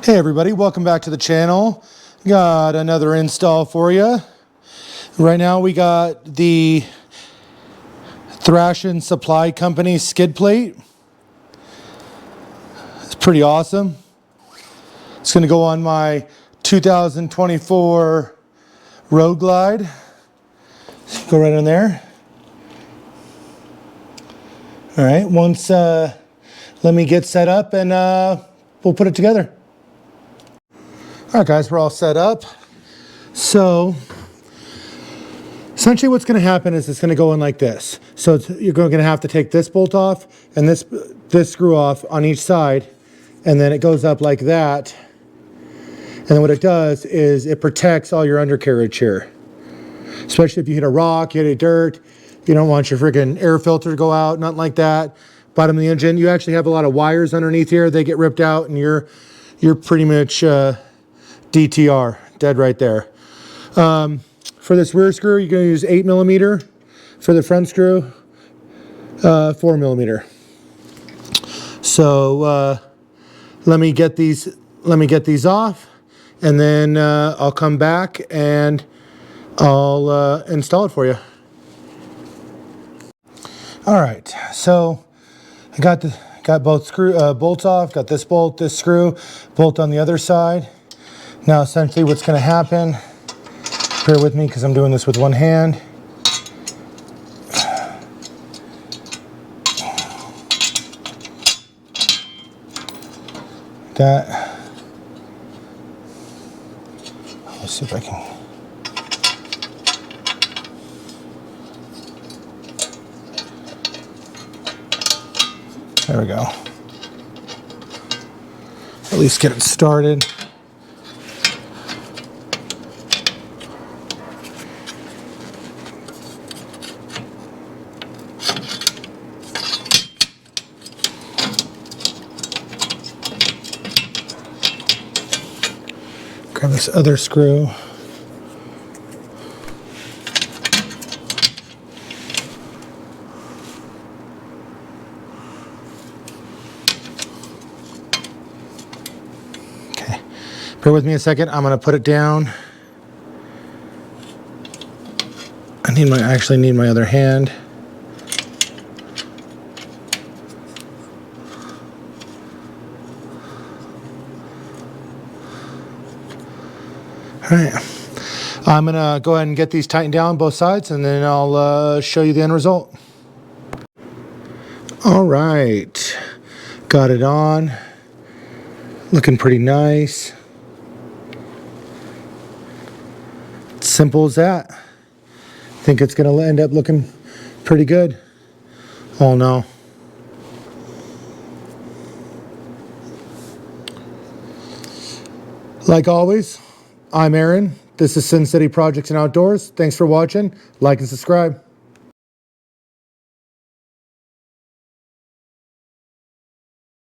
Hey everybody, welcome back to the channel. Got another install for you. Right now we got the Thrashin Supply Company skid plate. It's pretty awesome. It's going to go on my 2024 Road Glide. Go right on there. All right, once let me get set up and we'll put it together. All right, guys, we're all set up. So essentially what's going to happen is it's going to go in like this. So you're going to have to take this bolt off and this screw off on each side, and then it goes up like that. And then what it does is it protects all your undercarriage here. Especially if you hit a rock, you hit a dirt, you don't want your friggin' air filter to go out, nothing like that. Bottom of the engine, you actually have a lot of wires underneath here. They get ripped out and you're pretty much DTR, dead right there. For this rear screw, you're going to use 8mm. For the front screw, 4mm. So let me get these off, and then I'll come back and I'll install it for you. All right, so I got both bolts off. Got this bolt, this screw, bolt on the other side. Now, essentially, what's going to happen? Bear with me because I'm doing this with one hand. That. Let's see if I can. There we go. At least get it started. Grab this other screw. Okay, bear with me a second. I'm going to put it down. I actually need my other hand. All right, I'm gonna go ahead and get these tightened down both sides, and then I'll show you the end result. All right, got it on, looking pretty nice. Simple as that. I think it's gonna end up looking pretty good. Oh no. Like always, I'm Aaron. This is Sin City Projects and Outdoors. Thanks for watching. Like and subscribe.